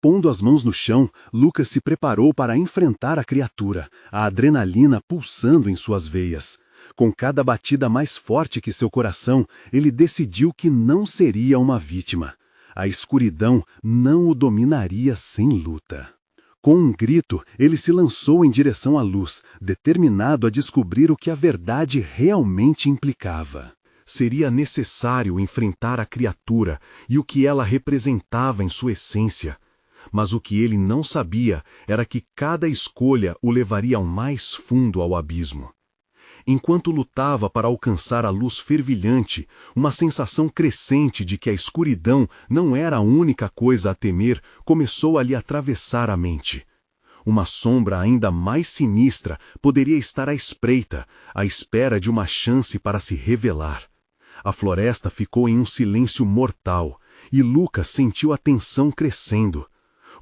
Pondo as mãos no chão, Lucas se preparou para enfrentar a criatura, a adrenalina pulsando em suas veias. Com cada batida mais forte que seu coração, ele decidiu que não seria uma vítima. A escuridão não o dominaria sem luta. Com um grito, ele se lançou em direção à luz, determinado a descobrir o que a verdade realmente implicava. Seria necessário enfrentar a criatura e o que ela representava em sua essência. Mas o que ele não sabia era que cada escolha o levaria ao mais fundo ao abismo. Enquanto lutava para alcançar a luz fervilhante, uma sensação crescente de que a escuridão não era a única coisa a temer começou a lhe atravessar a mente. Uma sombra ainda mais sinistra poderia estar à espreita, à espera de uma chance para se revelar. A floresta ficou em um silêncio mortal, e Lucas sentiu a tensão crescendo.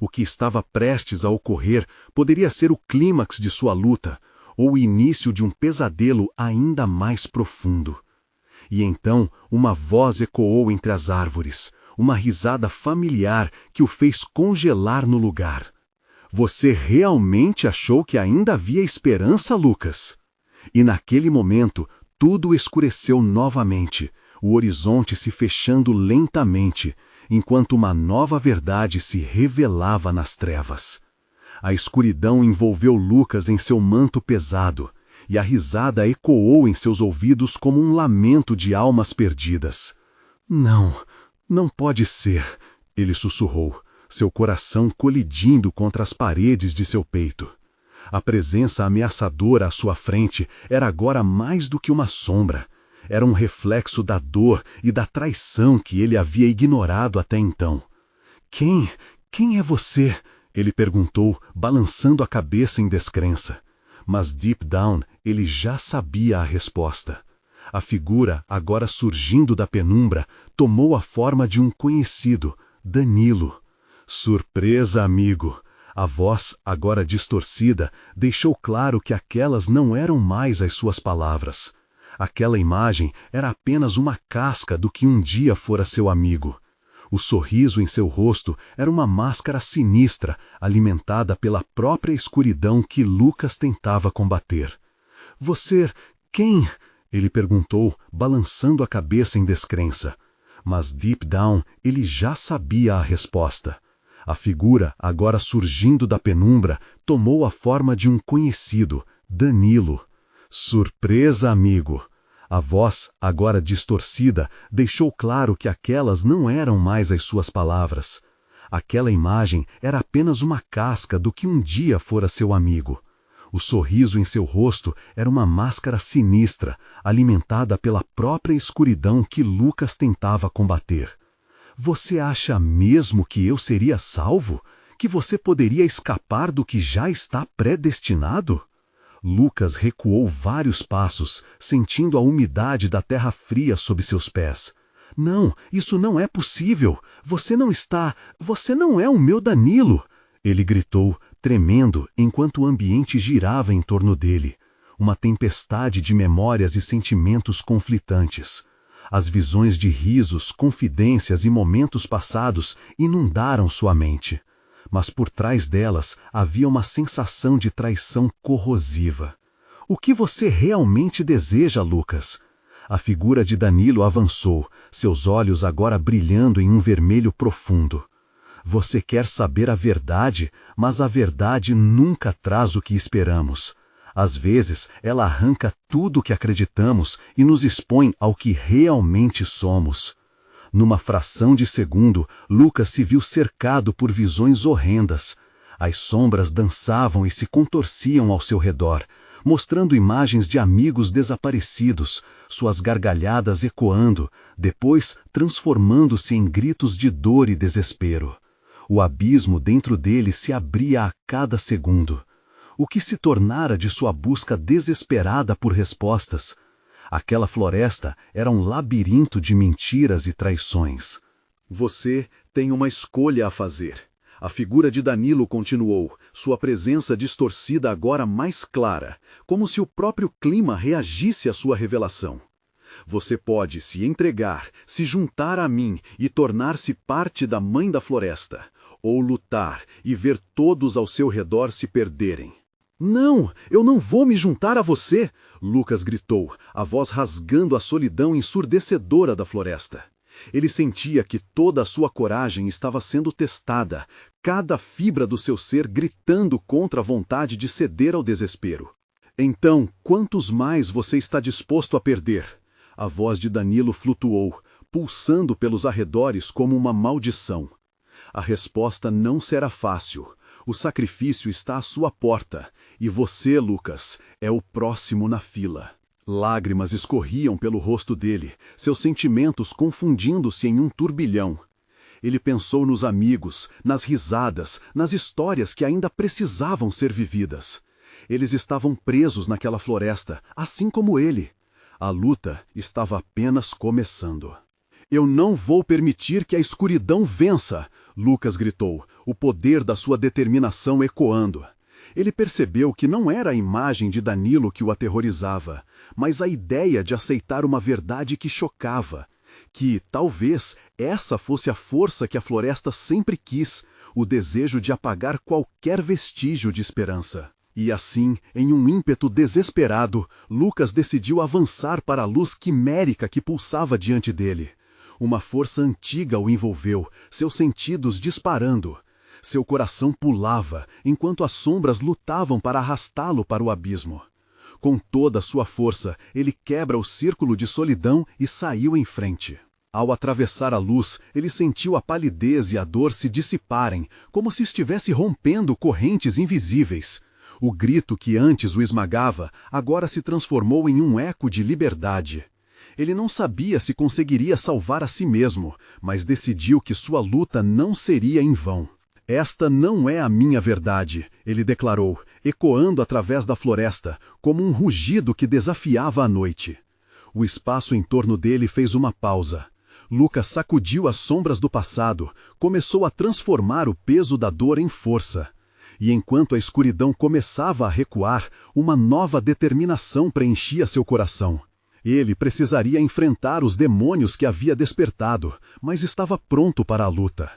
O que estava prestes a ocorrer poderia ser o clímax de sua luta, ou o início de um pesadelo ainda mais profundo. E então uma voz ecoou entre as árvores, uma risada familiar que o fez congelar no lugar. Você realmente achou que ainda havia esperança, Lucas? E naquele momento, tudo escureceu novamente, o horizonte se fechando lentamente, enquanto uma nova verdade se revelava nas trevas. A escuridão envolveu Lucas em seu manto pesado, e a risada ecoou em seus ouvidos como um lamento de almas perdidas. Não, não pode ser, ele sussurrou, seu coração colidindo contra as paredes de seu peito. A presença ameaçadora à sua frente era agora mais do que uma sombra. Era um reflexo da dor e da traição que ele havia ignorado até então. Quem é você? Ele perguntou, balançando a cabeça em descrença. Mas deep down ele já sabia a resposta. A figura, agora surgindo da penumbra, tomou a forma de um conhecido, Danilo. Surpresa, amigo! A voz, agora distorcida, deixou claro que aquelas não eram mais as suas palavras. Aquela imagem era apenas uma casca do que um dia fora seu amigo. O sorriso em seu rosto era uma máscara sinistra, alimentada pela própria escuridão que Lucas tentava combater. Você, quem? Ele perguntou, balançando a cabeça em descrença. Mas deep down ele já sabia a resposta. A figura, agora surgindo da penumbra, tomou a forma de um conhecido, Danilo. Surpresa, amigo! A voz, agora distorcida, deixou claro que aquelas não eram mais as suas palavras. Aquela imagem era apenas uma casca do que um dia fora seu amigo. O sorriso em seu rosto era uma máscara sinistra, alimentada pela própria escuridão que Lucas tentava combater. Você acha mesmo que eu seria salvo? Que você poderia escapar do que já está predestinado? Lucas recuou vários passos, sentindo a umidade da terra fria sob seus pés. Não, isso não é possível. Você não é o meu Danilo. Ele gritou, tremendo, enquanto o ambiente girava em torno dele. Uma tempestade de memórias e sentimentos conflitantes. As visões de risos, confidências e momentos passados inundaram sua mente. Mas por trás delas havia uma sensação de traição corrosiva. O que você realmente deseja, Lucas? A figura de Danilo avançou, seus olhos agora brilhando em um vermelho profundo. Você quer saber a verdade, mas a verdade nunca traz o que esperamos. Às vezes, ela arranca tudo o que acreditamos e nos expõe ao que realmente somos. Numa fração de segundo, Lucas se viu cercado por visões horrendas. As sombras dançavam e se contorciam ao seu redor, mostrando imagens de amigos desaparecidos, suas gargalhadas ecoando, depois transformando-se em gritos de dor e desespero. O abismo dentro dele se abria a cada segundo. O que se tornara de sua busca desesperada por respostas? Aquela floresta era um labirinto de mentiras e traições. Você tem uma escolha a fazer. A figura de Danilo continuou, sua presença distorcida agora mais clara, como se o próprio clima reagisse à sua revelação. Você pode se entregar, se juntar a mim e tornar-se parte da Mãe da Floresta, ou lutar e ver todos ao seu redor se perderem. Não, eu não vou me juntar a você! Lucas gritou, a voz rasgando a solidão ensurdecedora da floresta. Ele sentia que toda a sua coragem estava sendo testada, cada fibra do seu ser gritando contra a vontade de ceder ao desespero. Então, quantos mais você está disposto a perder? A voz de Danilo flutuou, pulsando pelos arredores como uma maldição. A resposta não será fácil. O sacrifício está à sua porta, e você, Lucas, é o próximo na fila. Lágrimas escorriam pelo rosto dele, seus sentimentos confundindo-se em um turbilhão. Ele pensou nos amigos, nas risadas, nas histórias que ainda precisavam ser vividas. Eles estavam presos naquela floresta, assim como ele. A luta estava apenas começando. Eu não vou permitir que a escuridão vença, Lucas gritou, o poder da sua determinação ecoando. Ele percebeu que não era a imagem de Danilo que o aterrorizava, mas a ideia de aceitar uma verdade que chocava. Que, talvez, essa fosse a força que a floresta sempre quis, o desejo de apagar qualquer vestígio de esperança. E assim, em um ímpeto desesperado, Lucas decidiu avançar para a luz quimérica que pulsava diante dele. Uma força antiga o envolveu, seus sentidos disparando. Seu coração pulava, enquanto as sombras lutavam para arrastá-lo para o abismo. Com toda a sua força, ele quebra o círculo de solidão e saiu em frente. Ao atravessar a luz, ele sentiu a palidez e a dor se dissiparem, como se estivesse rompendo correntes invisíveis. O grito que antes o esmagava, agora se transformou em um eco de liberdade. Ele não sabia se conseguiria salvar a si mesmo, mas decidiu que sua luta não seria em vão. Esta não é a minha verdade, ele declarou, ecoando através da floresta, como um rugido que desafiava a noite. O espaço em torno dele fez uma pausa. Lucas sacudiu as sombras do passado, começou a transformar o peso da dor em força. E enquanto a escuridão começava a recuar, uma nova determinação preenchia seu coração. Ele precisaria enfrentar os demônios que havia despertado, mas estava pronto para a luta.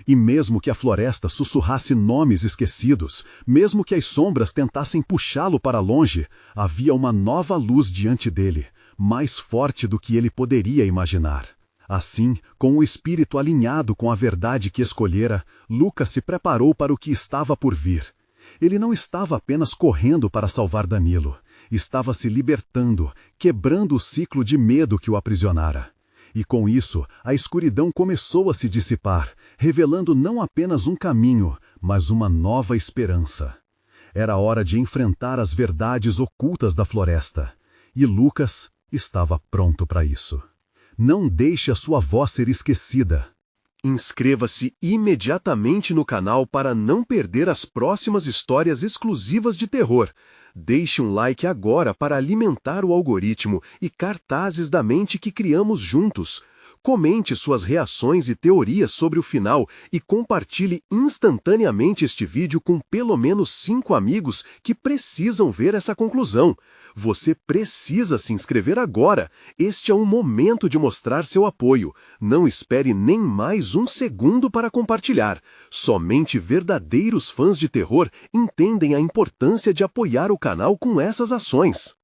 E mesmo que a floresta sussurrasse nomes esquecidos, mesmo que as sombras tentassem puxá-lo para longe, havia uma nova luz diante dele, mais forte do que ele poderia imaginar. Assim, com o espírito alinhado com a verdade que escolhera, Lucas se preparou para o que estava por vir. Ele não estava apenas correndo para salvar Danilo. Estava se libertando, quebrando o ciclo de medo que o aprisionara. E com isso, a escuridão começou a se dissipar, revelando não apenas um caminho, mas uma nova esperança. Era hora de enfrentar as verdades ocultas da floresta. E Lucas estava pronto para isso. Não deixe a sua voz ser esquecida. Inscreva-se imediatamente no canal para não perder as próximas histórias exclusivas de terror. Deixe um like agora para alimentar o algoritmo e cartazes da mente que criamos juntos. Comente suas reações e teorias sobre o final e compartilhe instantaneamente este vídeo com pelo menos 5 amigos que precisam ver essa conclusão. Você precisa se inscrever agora. Este é um momento de mostrar seu apoio. Não espere nem mais um segundo para compartilhar. Somente verdadeiros fãs de terror entendem a importância de apoiar o canal com essas ações.